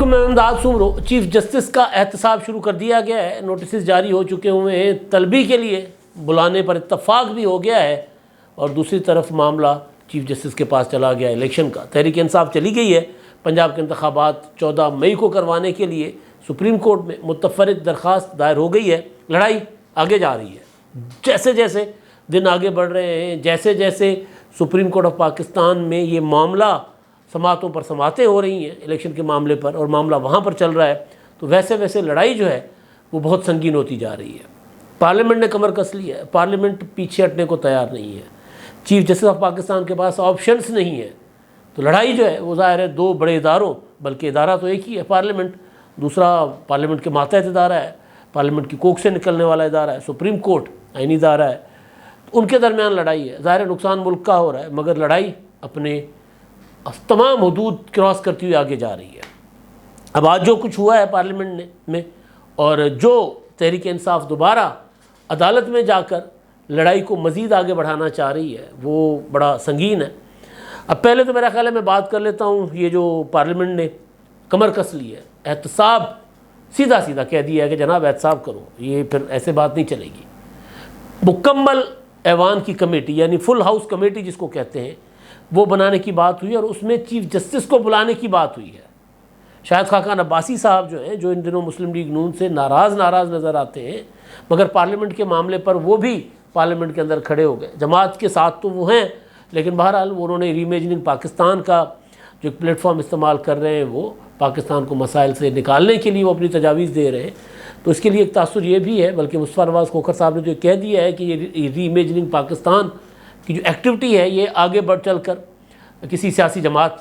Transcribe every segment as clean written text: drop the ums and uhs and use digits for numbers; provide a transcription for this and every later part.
حکم امداد Soomro chief justice کا احتساب شروع کر دیا گیا ہے، نوٹسز جاری ہو چکے ہوئے ہیں، طلبی کے لیے بلانے پر اتفاق بھی ہو گیا ہے، اور دوسری طرف معاملہ چیف جسٹس کے پاس چلا گیا الیکشن کا۔ تحریک انصاف چلی گئی ہے پنجاب کے انتخابات 14 مئی کو کروانے کے لیے، سپریم کورٹ میں متفرق درخواست دائر ہو گئی ہے۔ لڑائی آگے جا رہی ہے، جیسے جیسے دن آگے بڑھ رہے ہیں، جیسے جیسے سپریم کورٹ آف پاکستان میں یہ معاملہ سماعتوں پر سماعتیں ہو رہی ہیں الیکشن کے معاملے پر، اور معاملہ وہاں پر چل رہا ہے، تو ویسے ویسے لڑائی جو ہے وہ بہت سنگین ہوتی جا رہی ہے۔ پارلیمنٹ نے کمر کس لی ہے، پارلیمنٹ پیچھے ہٹنے کو تیار نہیں ہے، چیف جسٹس آف پاکستان کے پاس آپشنز نہیں ہے، تو لڑائی جو ہے وہ ظاہر ہے دو بڑے اداروں، بلکہ ادارہ تو ایک ہی ہے پارلیمنٹ، دوسرا پارلیمنٹ کے ماتحت ادارہ ہے، پارلیمنٹ کی کوکھ سے نکلنے والا ادارہ ہے، سپریم کورٹ آئینی ادارہ ہے، تو ان کے درمیان لڑائی ہے۔ ظاہر نقصان ملک کا ہو رہا ہے، مگر لڑائی اپنے تمام حدود کراس کرتی ہوئی آگے جا رہی ہے۔ اب آج جو کچھ ہوا ہے پارلیمنٹ میں، اور جو تحریک انصاف دوبارہ عدالت میں جا کر لڑائی کو مزید آگے بڑھانا چاہ رہی ہے، وہ بڑا سنگین ہے۔ اب پہلے تو میرا خیال ہے میں بات کر لیتا ہوں، یہ جو پارلیمنٹ نے کمر کس لی ہے، احتساب سیدھا سیدھا کہہ دیا ہے کہ جناب احتساب کرو، یہ پھر ایسے بات نہیں چلے گی۔ مکمل ایوان کی کمیٹی یعنی فل ہاؤس کمیٹی جس کو کہتے ہیں، وہ بنانے کی بات ہوئی، اور اس میں چیف جسٹس کو بلانے کی بات ہوئی ہے۔ شاہد خاقان عباسی صاحب جو ہیں، جو ان دنوں مسلم لیگ نون سے ناراض نظر آتے ہیں، مگر پارلیمنٹ کے معاملے پر وہ بھی پارلیمنٹ کے اندر کھڑے ہو گئے۔ جماعت کے ساتھ تو وہ ہیں، لیکن بہرحال انہوں نے ری امیجننگ پاکستان کا جو پلیٹ فارم استعمال کر رہے ہیں، وہ پاکستان کو مسائل سے نکالنے کے لیے وہ اپنی تجاویز دے رہے ہیں، تو اس کے لیے ایک تاثر یہ بھی ہے، بلکہ مصطفیٰ نواز کھوکھر صاحب نے جو کہہ دیا ہے کہ یہ ری امیجننگ پاکستان کی جو ایکٹیویٹی ہے، یہ آگے بڑھ چل کر کسی سیاسی جماعت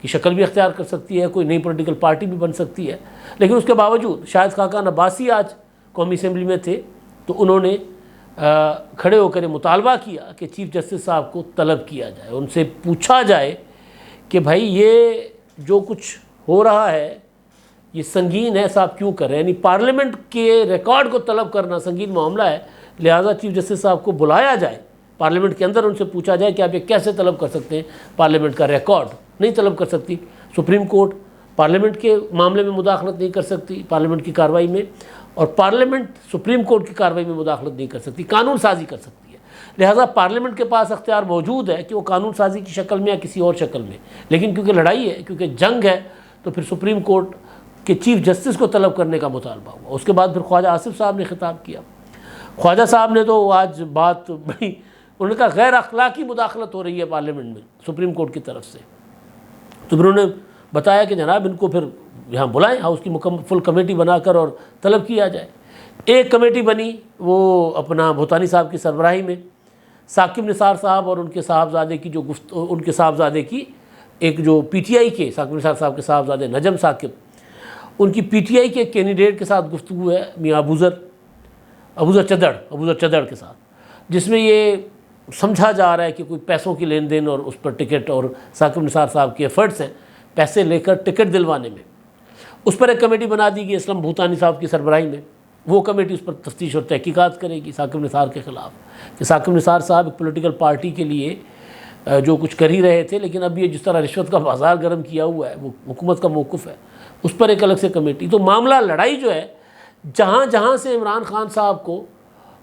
کی شکل بھی اختیار کر سکتی ہے، کوئی نئی پولیٹیکل پارٹی بھی بن سکتی ہے۔ لیکن اس کے باوجود شاہد خاقان عباسی آج قومی اسمبلی میں تھے، تو انہوں نے کھڑے ہو کر مطالبہ کیا کہ چیف جسٹس صاحب کو طلب کیا جائے، ان سے پوچھا جائے کہ بھائی یہ جو کچھ ہو رہا ہے یہ سنگین ہے، صاحب کیوں کر رہے ہیں؟ یعنی پارلیمنٹ کے ریکارڈ کو طلب کرنا سنگین معاملہ ہے، لہٰذا چیف جسٹس صاحب کو بلایا جائے، پارلیمنٹ کے اندر ان سے پوچھا جائے کہ آپ یہ کیسے طلب کر سکتے ہیں؟ پارلیمنٹ کا ریکارڈ نہیں طلب کر سکتی، سپریم کورٹ پارلیمنٹ کے معاملے میں مداخلت نہیں کر سکتی پارلیمنٹ کی کارروائی میں، اور پارلیمنٹ سپریم کورٹ کی کارروائی میں مداخلت نہیں کر سکتی، قانون سازی کر سکتی ہے۔ لہٰذا پارلیمنٹ کے پاس اختیار موجود ہے کہ وہ قانون سازی کی شکل میں یا کسی اور شکل میں، لیکن کیونکہ لڑائی ہے، کیونکہ جنگ ہے، تو پھر سپریم کورٹ کے چیف جسٹس کو طلب کرنے کا مطالبہ ہوا۔ اس کے بعد پھر خواجہ آصف صاحب نے خطاب کیا۔ خواجہ صاحب نے تو آج بات بڑی، انہوں نے کہا غیر اخلاقی مداخلت ہو رہی ہے پارلیمنٹ میں سپریم کورٹ کی طرف سے، تو پھر انہوں نے بتایا کہ جناب ان کو پھر یہاں بلائیں، ہاؤس کی مکمل فل کمیٹی بنا کر اور طلب کیا جائے۔ ایک کمیٹی بنی، وہ اپنا بھوتانی صاحب کی سربراہی میں، ثاقب نثار صاحب اور ان کے صاحبزادے کی جو ان کے صاحبزادے کی ایک جو پی ٹی آئی کے ثاقب نثار صاحب کے صاحبزادے نجم ثاقب، ان کی پی ٹی آئی کے کینڈیڈیٹ کے ساتھ گفتگو ہے، میاں ابوذر چدڑ کے ساتھ، جس میں یہ سمجھا جا رہا ہے کہ کوئی پیسوں کی لین دین اور اس پر ٹکٹ، اور ثاقب نثار صاحب کے ایفرٹس ہیں پیسے لے کر ٹکٹ دلوانے میں، اس پر ایک کمیٹی بنا دی گئی اسلم بھوتانی صاحب کی سربراہی میں۔ وہ کمیٹی اس پر تفتیش اور تحقیقات کرے گی ثاقب نثار کے خلاف، کہ ثاقب نثار صاحب ایک پولیٹیکل پارٹی کے لیے جو کچھ کر ہی رہے تھے، لیکن اب یہ جس طرح رشوت کا بازار گرم کیا ہوا ہے، وہ حکومت کا موقف ہے، اس پر ایک الگ سے کمیٹی۔ تو معاملہ لڑائی جو ہے، جہاں جہاں سے عمران خان صاحب کو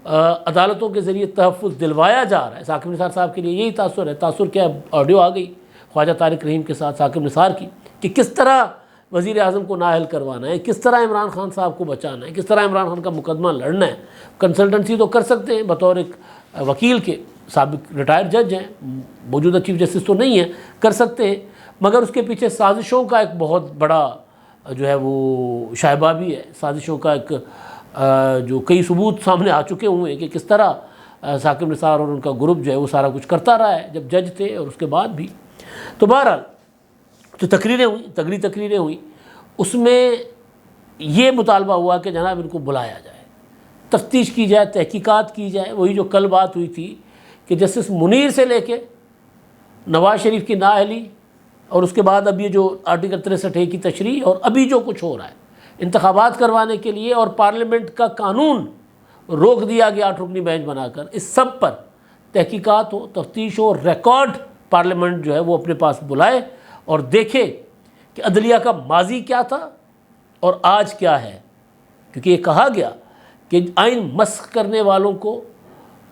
عدالتوں کے ذریعے تحفظ دلوایا جا رہا ہے، ثاقب نثار صاحب کے لیے یہی تاثر ہے۔ تاثر کیا ہے؟ آڈیو آ گئی خواجہ طارق رحیم کے ساتھ ثاقب نثار کی، کہ کس طرح وزیر اعظم کو نااہل کروانا ہے، کس طرح عمران خان صاحب کو بچانا ہے، کس طرح عمران خان کا مقدمہ لڑنا ہے۔ کنسلٹنسی تو کر سکتے ہیں بطور ایک وکیل کے، سابق ریٹائرڈ جج ہیں، موجودہ چیف جسٹس تو نہیں ہیں، کر سکتے ہیں، مگر اس کے پیچھے سازشوں کا ایک بہت بڑا جو ہے وہ شائبہ بھی ہے، سازشوں کا ایک جو کئی ثبوت سامنے آ چکے ہوئے ہیں کہ کس طرح ثاقب نثار اور ان کا گروپ جو ہے وہ سارا کچھ کرتا رہا ہے جب جج تھے اور اس کے بعد بھی۔ تو بہرحال جو تقریریں ہوئیں، تگڑی تقریریں ہوئیں، اس میں یہ مطالبہ ہوا کہ جناب ان کو بلایا جائے، تفتیش کی جائے، تحقیقات کی جائے۔ وہی جو کل بات ہوئی تھی کہ جسٹس منیر سے لے کے نواز شریف کی نااہلی، اور اس کے بعد اب یہ جو آرٹیکل 63A کی تشریح، اور ابھی جو کچھ ہو رہا ہے انتخابات کروانے کے لیے، اور پارلیمنٹ کا قانون روک دیا گیا 8 رکنی بینچ بنا کر، اس سب پر تحقیقات ہو، تفتیش ہو، ریکارڈ پارلیمنٹ جو ہے وہ اپنے پاس بلائے اور دیکھے کہ عدلیہ کا ماضی کیا تھا اور آج کیا ہے، کیونکہ یہ کہا گیا کہ آئین مسخ کرنے والوں کو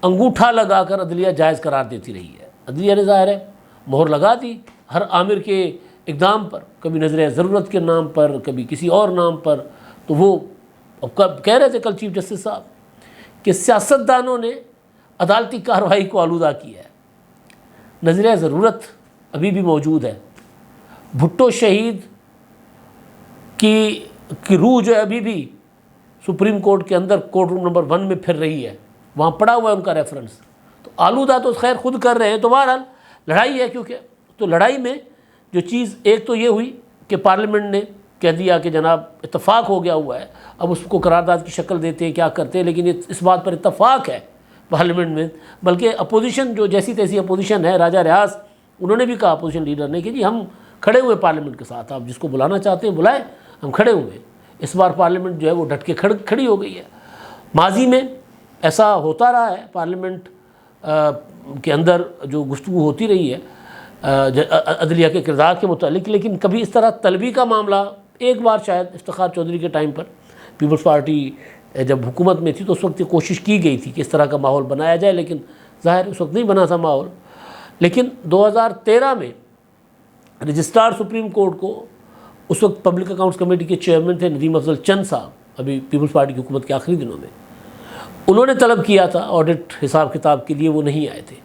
انگوٹھا لگا کر عدلیہ جائز قرار دیتی رہی ہے۔ عدلیہ نے ظاہر ہے مہر لگا دی ہر آمر کے اقدام پر، کبھی نظر ضرورت کے نام پر، کبھی کسی اور نام پر۔ تو وہ کہہ رہے تھے کل چیف جسٹس صاحب کہ سیاستدانوں نے عدالتی کارروائی کو آلودہ کیا ہے۔ نظر ضرورت ابھی بھی موجود ہے، بھٹو شہید کی روح جو ہے ابھی بھی سپریم کورٹ کے اندر کورٹ روم نمبر 1 میں پھر رہی ہے، وہاں پڑا ہوا ہے ان کا ریفرنس۔ تو آلودہ تو خیر خود کر رہے ہیں، تو بہرحال لڑائی ہے، کیونکہ تو لڑائی میں جو چیز ایک تو یہ ہوئی کہ پارلیمنٹ نے کہہ دیا کہ جناب اتفاق ہو گیا ہوا ہے، اب اس کو قرارداد کی شکل دیتے ہیں، کیا کرتے ہیں، لیکن اس بات پر اتفاق ہے پارلیمنٹ میں۔ بلکہ اپوزیشن جو جیسی تیسی اپوزیشن ہے، راجہ ریاض انہوں نے بھی کہا اپوزیشن لیڈر نے کہ جی ہم کھڑے ہوئے پارلیمنٹ کے ساتھ، آپ جس کو بلانا چاہتے ہیں بلائیں، ہم کھڑے ہوئے۔ اس بار پارلیمنٹ جو ہے وہ ڈٹ کے کھڑی ہو گئی ہے۔ ماضی میں ایسا ہوتا رہا ہے، پارلیمنٹ کے اندر جو گفتگو ہوتی رہی ہے عدلیہ کے کردار کے متعلق، لیکن کبھی اس طرح طلبی کا معاملہ ایک بار شاید افتخار چودھری کے ٹائم پر پیپلز پارٹی جب حکومت میں تھی تو اس وقت یہ کوشش کی گئی تھی کہ اس طرح کا ماحول بنایا جائے، لیکن ظاہر اس وقت نہیں بنا تھا ماحول۔ لیکن 2013 میں رجسٹرار سپریم کورٹ کو اس وقت پبلک اکاؤنٹس کمیٹی کے چیئرمین تھے ندیم افضل چند صاحب، ابھی پیپلز پارٹی کی حکومت کے آخری دنوں میں، انہوں نے طلب کیا تھا آڈٹ حساب کتاب کے لیے، وہ نہیں آئے تھے۔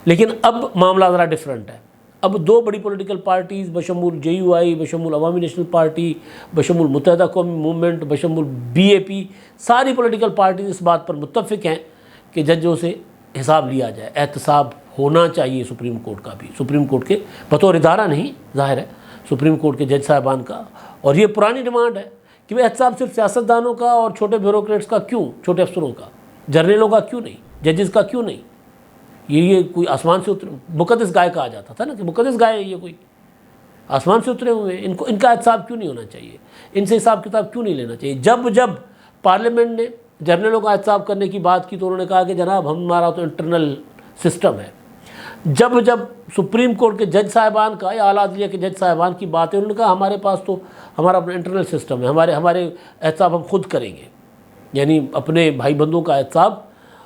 لیکن اب معاملہ ذرا ڈیفرنٹ ہے۔ اب دو بڑی پولیٹیکل پارٹیز بشمول JUI، بشمول عوامی نیشنل پارٹی، بشمول متحدہ قومی موومنٹ، بشمول BAP، ساری پولیٹیکل پارٹیز اس بات پر متفق ہیں کہ ججوں سے حساب لیا جائے، احتساب ہونا چاہیے سپریم کورٹ کا بھی، سپریم کورٹ کے بطور ادارہ نہیں، ظاہر ہے سپریم کورٹ کے جج صاحبان کا۔ اور یہ پرانی ڈیمانڈ ہے کہ وہ احتساب صرف سیاستدانوں کا اور چھوٹے بیوروکریٹس کا کیوں، چھوٹے افسروں کا، جرنیلوں کا کیوں نہیں، ججز کا کیوں نہیں؟ یہ کوئی آسمان سے اترے مقدس گائے کہا جاتا تھا نا، کہ مقدس گائے یہ کوئی آسمان سے اترے ہوئے ہیں، ان کا احتساب کیوں نہیں ہونا چاہیے، ان سے حساب کتاب کیوں نہیں لینا چاہیے؟ جب پارلیمنٹ نے جرنیلوں کا احتساب کرنے کی بات کی تو انہوں نے کہا کہ جناب ہمارا تو انٹرنل سسٹم ہے۔ جب سپریم کورٹ کے جج صاحبان کا یا اعلیٰ عدلیہ کے جج صاحبان کی بات ہے، انہوں نے کہا ہمارے پاس تو ہمارا اپنا انٹرنل سسٹم ہے، ہمارے احتساب ہم خود کریں گے، یعنی اپنے بھائی بندوں کا احتساب،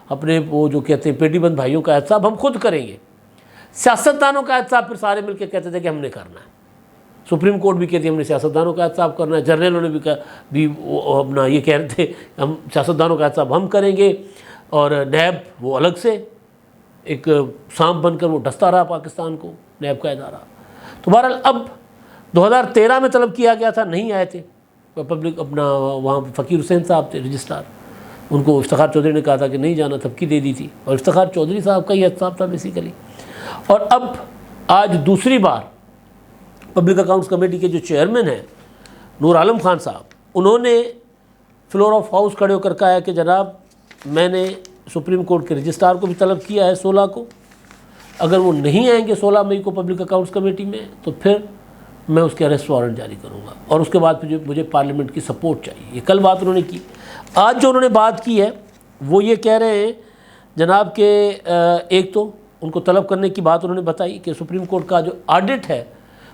اپنے وہ جو کہتے ہیں پیٹی بند بھائیوں کا احتساب ہم خود کریں گے۔ سیاستدانوں کا احتساب پھر سارے مل کے کہتے تھے کہ ہم نے کرنا ہے۔ سپریم کورٹ بھی کہتی ہے ہم نے سیاستدانوں کا احتساب کرنا ہے، جرنیلوں نے بھی اپنا یہ کہہ رہے تھے ہم سیاستدانوں کا احتساب ہم کریں گے، اور نیب وہ الگ سے ایک سانپ بن کر وہ ڈستا رہا پاکستان کو، نیب کا ادارہ۔ تو بہرحال اب 2013 میں طلب کیا گیا تھا، نہیں آئے تھے پبلک، اپنا وہاں فقیر حسین صاحب تھے رجسٹرار، ان کو افتخار چودھری نے کہا تھا کہ نہیں جانا، تھپکی دے دی تھی، اور افتخار چودھری صاحب کا ہی احتساب تھا بیسیکلی۔ اور اب آج دوسری بار پبلک اکاؤنٹس کمیٹی کے جو چیئرمین ہیں نور عالم خان صاحب، انہوں نے فلور آف ہاؤس کھڑے ہو کر کہا ہے کہ جناب میں نے سپریم کورٹ کے رجسٹرار کو بھی طلب کیا ہے 16 کو، اگر وہ نہیں آئیں گے 16 مئی کو پبلک اکاؤنٹس کمیٹی میں تو پھر میں اس کے اریسٹ وارنٹ جاری کروں گا، اور اس کے بعد مجھے پارلیمنٹ کی سپورٹ چاہیے۔ یہ کل بات انہوں نے کی۔ آج جو انہوں نے بات کی ہے وہ یہ کہہ رہے ہیں جناب کہ ایک تو ان کو طلب کرنے کی بات انہوں نے بتائی کہ سپریم کورٹ کا جو آڈٹ ہے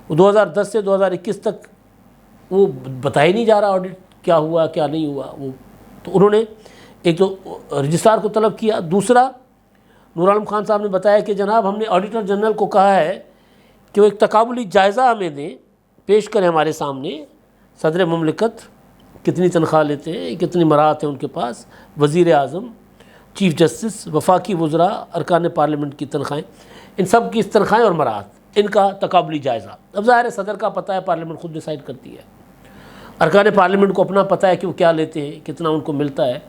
وہ 2010 سے 2021 تک وہ بتایا نہیں جا رہا آڈٹ کیا ہوا کیا نہیں ہوا، وہ تو انہوں نے ایک تو رجسٹرار کو طلب کیا۔ دوسرا نور عالم خان صاحب نے بتایا کہ جناب ہم نے آڈیٹر جنرل کو کہا ہے کہ وہ ایک تقابلی جائزہ ہمیں دیں، پیش کریں ہمارے سامنے، صدر مملکت کتنی تنخواہ لیتے ہیں، کتنی مراعات ہیں ان کے پاس، وزیر اعظم، چیف جسٹس، وفاقی وزراء، ارکان پارلیمنٹ کی تنخواہیں، ان سب کی تنخواہیں اور مراعات، ان کا تقابلی جائزہ۔ اب ظاہر ہے صدر کا پتہ ہے، پارلیمنٹ خود ڈیسائیڈ کرتی ہے، ارکان پارلیمنٹ کو اپنا پتہ ہے کہ وہ کیا لیتے ہیں، کتنا ان کو ملتا ہے۔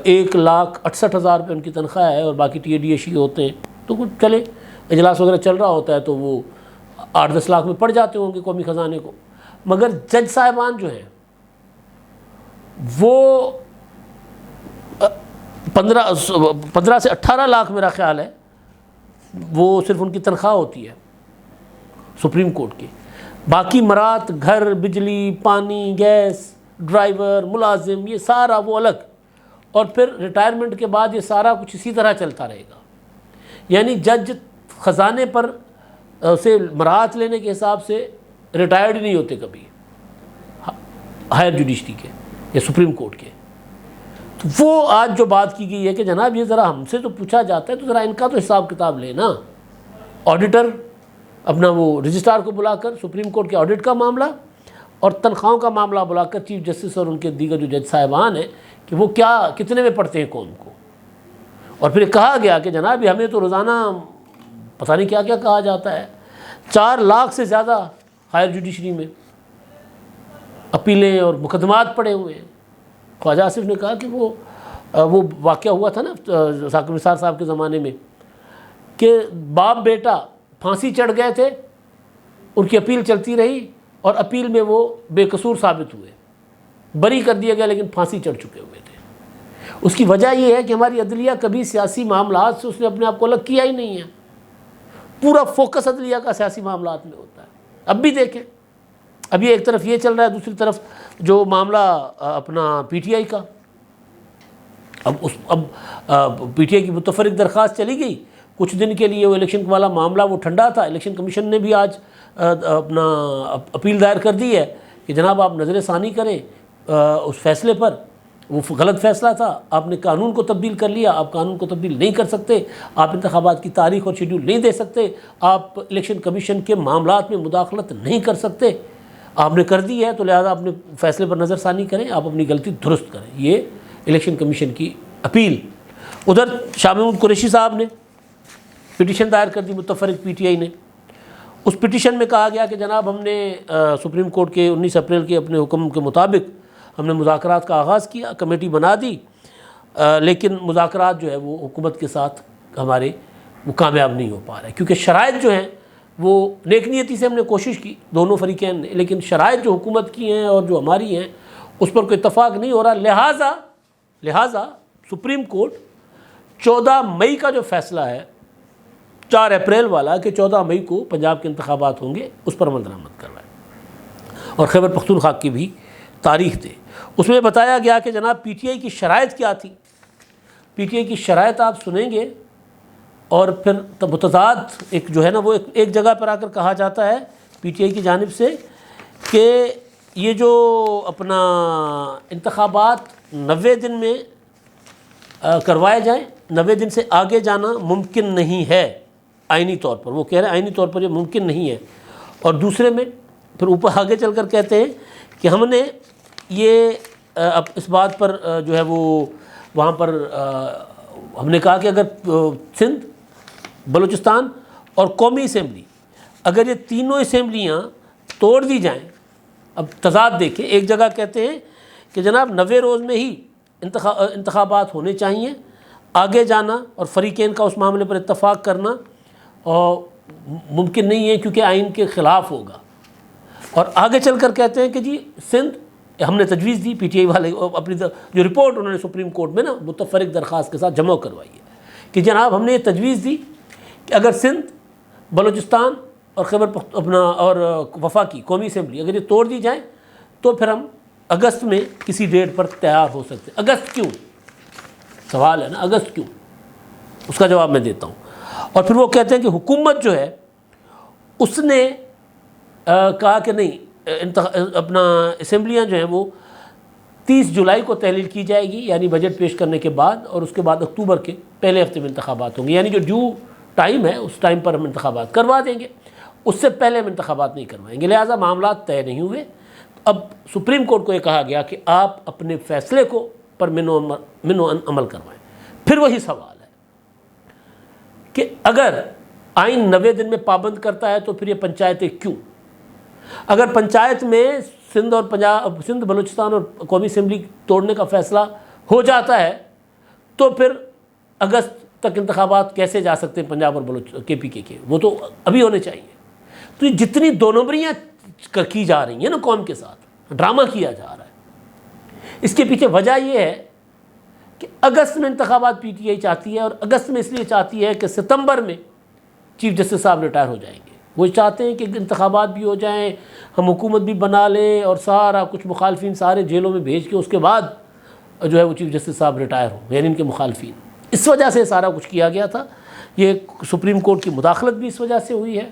1,68,000 روپے ان کی تنخواہ ہے، اور باقی TADS ہوتے ہیں، تو کچھ چلے اجلاس وغیرہ چل رہا ہوتا ہے تو وہ 8-10 لاکھ میں پڑ جاتے ہوں گے قومی خزانے کو۔ مگر جج صاحبان جو ہیں وہ 15 سے 18 لاکھ میرا خیال ہے وہ صرف ان کی تنخواہ ہوتی ہے سپریم کورٹ کی، باقی مراعات، گھر، بجلی، پانی، گیس، ڈرائیور، ملازم، یہ سارا وہ الگ، اور پھر ریٹائرمنٹ کے بعد یہ سارا کچھ اسی طرح چلتا رہے گا۔ یعنی جج خزانے پر سے مراعات لینے کے حساب سے ریٹائرڈ نہیں ہوتے کبھی ہائر جوڈیشری کے یا سپریم کورٹ کے. تو وہ آج جو بات کی گئی ہے کہ جناب یہ ذرا ہم سے تو پوچھا جاتا ہے تو ذرا ان کا تو حساب کتاب لے نا. آڈیٹر اپنا وہ رجسٹرار کو بلا کر سپریم کورٹ کے آڈٹ کا معاملہ اور تنخواہوں کا معاملہ بلا کر چیف جسٹس اور ان کے دیگر جو جج صاحبان ہیں کہ وہ کیا کتنے میں پڑھتے ہیں قوم کو. اور پھر کہا گیا کہ جناب ہمیں تو روزانہ پتہ نہیں کیا کیا کہا جاتا ہے. 4 لاکھ سے زیادہ ہائر جوڈیشری میں اپیلیں اور مقدمات پڑے ہوئے ہیں. خواجہ آصف نے کہا کہ وہ واقعہ ہوا تھا نا ثاقب نثار صاحب کے زمانے میں کہ باپ بیٹا پھانسی چڑھ گئے تھے, ان کی اپیل چلتی رہی اور اپیل میں وہ بے قصور ثابت ہوئے, بری کر دیا گیا لیکن پھانسی چڑھ چکے ہوئے تھے. اس کی وجہ یہ ہے کہ ہماری عدلیہ کبھی سیاسی معاملات سے اس نے اپنے آپ کو الگ کیا ہی نہیں ہے. پورا فوکس عدلیہ کا سیاسی معاملات میں ہوتا ہے. اب بھی دیکھیں, ابھی ایک طرف یہ چل رہا ہے, دوسری طرف جو معاملہ اپنا پی ٹی آئی کا, اب پی ٹی آئی کی متفرق درخواست چلی گئی. کچھ دن کے لیے وہ الیکشن والا معاملہ وہ ٹھنڈا تھا. الیکشن کمیشن نے بھی آج اپنا اپیل دائر کر دی ہے کہ جناب آپ نظر ثانی کریں اس فیصلے پر. وہ غلط فیصلہ تھا, آپ نے قانون کو تبدیل کر لیا, آپ قانون کو تبدیل نہیں کر سکتے, آپ انتخابات کی تاریخ اور شیڈول نہیں دے سکتے, آپ الیکشن کمیشن کے معاملات میں مداخلت نہیں کر سکتے. آپ نے کر دی ہے تو لہذا اپنے فیصلے پر نظر ثانی کریں, آپ اپنی غلطی درست کریں. یہ الیکشن کمیشن کی اپیل. ادھر شاہ محمود قریشی صاحب نے پٹیشن دائر کر دی متفرق پی ٹی آئی نے. اس پٹیشن میں کہا گیا کہ جناب ہم نے سپریم کورٹ کے 19 اپریل کے اپنے حکم کے مطابق ہم نے مذاکرات کا آغاز کیا, کمیٹی بنا دی, لیکن مذاکرات جو ہے وہ حکومت کے ساتھ ہمارے وہ کامیاب نہیں ہو پا رہے کیونکہ شرائط جو ہیں وہ نیک نیتی سے ہم نے کوشش کی دونوں فریقین نے, لیکن شرائط جو حکومت کی ہیں اور جو ہماری ہیں اس پر کوئی اتفاق نہیں ہو رہا. لہٰذا سپریم کورٹ 14 مئی کا جو فیصلہ ہے 4 اپریل والا کہ 14 مئی کو پنجاب کے انتخابات ہوں گے, اس پر عمل درآمد کر رہا ہے. اور خیبر پختونخوا کی بھی تاریخ دے. اس میں بتایا گیا کہ جناب پی ٹی آئی کی شرائط کیا تھی. پی ٹی آئی کی شرائط آپ سنیں گے اور پھر متضاد ایک جو ہے نا وہ ایک جگہ پر آ کر کہا جاتا ہے پی ٹی آئی کی جانب سے کہ یہ جو اپنا انتخابات 90 دن میں کروائے جائیں, 90 دن سے آگے جانا ممکن نہیں ہے آئینی طور پر. وہ کہہ رہے ہیں آئینی طور پر یہ ممکن نہیں ہے. اور دوسرے میں پھر اوپر آگے چل کر کہتے ہیں کہ ہم نے یہ اس بات پر جو ہے وہ وہاں پر ہم نے کہا کہ اگر سندھ, بلوچستان اور قومی اسمبلی اگر یہ تینوں اسمبلیاں توڑ دی جائیں, اب تضاد دیکھیں, ایک جگہ کہتے ہیں کہ جناب 90 روز میں ہی انتخابات ہونے چاہیے, آگے جانا اور فریقین کا اس معاملے پر اتفاق کرنا اور ممکن نہیں ہے کیونکہ آئین کے خلاف ہوگا. اور آگے چل کر کہتے ہیں کہ جی سندھ ہم نے تجویز دی, پی ٹی آئی والے اپنی جو رپورٹ انہوں نے سپریم کورٹ میں نا متفرق درخواست کے ساتھ جمع کروائی ہے کہ جناب ہم نے یہ تجویز دی کہ اگر سندھ, بلوچستان اور خیبر اپنا اور وفاقی قومی اسمبلی اگر یہ توڑ دی جائیں تو پھر ہم اگست میں کسی ڈیٹ پر تیار ہو سکتے. اگست کیوں؟ سوال ہے نا, اگست کیوں؟ اس کا جواب میں دیتا ہوں. اور پھر وہ کہتے ہیں کہ حکومت جو ہے اس نے کہا کہ نہیں, اپنا اسمبلیاں جو ہیں وہ 30 جولائی کو تحلیل کی جائے گی, یعنی بجٹ پیش کرنے کے بعد, اور اس کے بعد اکتوبر کے پہلے ہفتے میں انتخابات ہوں گے, یعنی جو ڈیو ٹائم ہے اس ٹائم پر ہم انتخابات کروا دیں گے, اس سے پہلے ہم انتخابات نہیں کروائیں گے. لہٰذا معاملات طے نہیں ہوئے. اب سپریم کورٹ کو یہ کہا گیا کہ آپ اپنے فیصلے کو پر منو عمل کروائیں. پھر وہی سوال ہے کہ اگر آئین 90 دن میں پابند کرتا ہے تو پھر یہ پنچایتیں کیوں؟ اگر پنچایت میں سندھ, بلوچستان اور قومی اسمبلی توڑنے کا فیصلہ ہو جاتا ہے تو پھر اگست تک انتخابات کیسے جا سکتے ہیں پنجاب اور کے پی کے وہ تو ابھی ہونے چاہیے. تو یہ جتنی دو نمبریاں کی جا رہی ہیں نا قوم کے ساتھ, ڈرامہ کیا جا رہا ہے, اس کے پیچھے وجہ یہ ہے کہ اگست میں انتخابات پی ٹی آئی چاہتی ہے, اور اگست میں اس لیے چاہتی ہے کہ ستمبر میں چیف جسٹس صاحب ریٹائر ہو جائیں گے. وہ چاہتے ہیں کہ انتخابات بھی ہو جائیں, ہم حکومت بھی بنا لیں اور سارا کچھ مخالفین سارے جیلوں میں بھیج کے اس کے بعد جو ہے وہ چیف جسٹس صاحب ریٹائر ہوں, یعنی ان کے مخالفین. اس وجہ سے سارا کچھ کیا گیا تھا. یہ سپریم کورٹ کی مداخلت بھی اس وجہ سے ہوئی ہے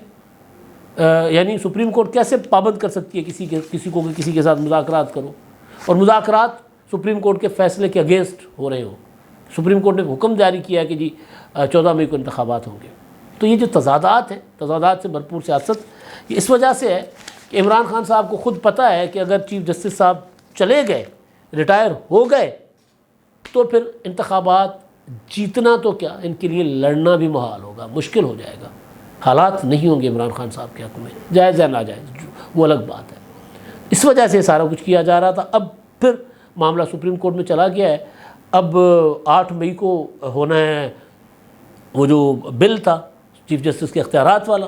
یعنی سپریم کورٹ کیسے پابند کر سکتی ہے کسی کے ساتھ مذاکرات کرو، اور مذاکرات سپریم کورٹ کے فیصلے کے اگینسٹ ہو رہے ہوں؟ سپریم کورٹ نے حکم جاری کیا ہے کہ جی 14 مئی کو انتخابات ہوں گے۔ تو یہ جو تضادات ہیں، تضادات سے بھرپور سیاست، یہ اس وجہ سے ہے کہ عمران خان صاحب کو خود پتہ ہے کہ اگر چیف جسٹس صاحب چلے گئے، ریٹائر ہو گئے، تو پھر انتخابات جیتنا تو کیا، ان کے لیے لڑنا بھی محال ہوگا، مشکل ہو جائے گا، حالات نہیں ہوں گے عمران خان صاحب کے حق میں، جائز یا ناجائز وہ الگ بات ہے۔ اس وجہ سے سارا کچھ کیا جا رہا تھا۔ اب پھر معاملہ سپریم کورٹ میں چلا گیا ہے۔ اب 8 مئی کو ہونا ہے وہ جو بل تھا چیف جسٹس کے اختیارات والا،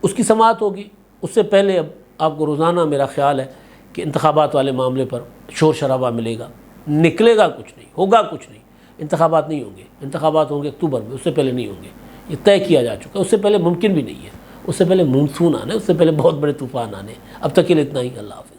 اس کی سماعت ہوگی۔ اس سے پہلے اب آپ کو روزانہ میرا خیال ہے کہ انتخابات والے معاملے پر شور شرابہ ملے گا، نکلے گا کچھ نہیں، ہوگا کچھ نہیں۔ انتخابات نہیں ہوں گے، انتخابات ہوں گے اکتوبر میں، اس سے پہلے نہیں ہوں گے، یہ طے کیا جا چکا ہے۔ اس سے پہلے ممکن بھی نہیں ہے، اس سے پہلے مونسون آنے، اس سے پہلے بہت بڑے طوفان آنے۔ اب تک کے لیے اتنا ہی، اللہ حافظ۔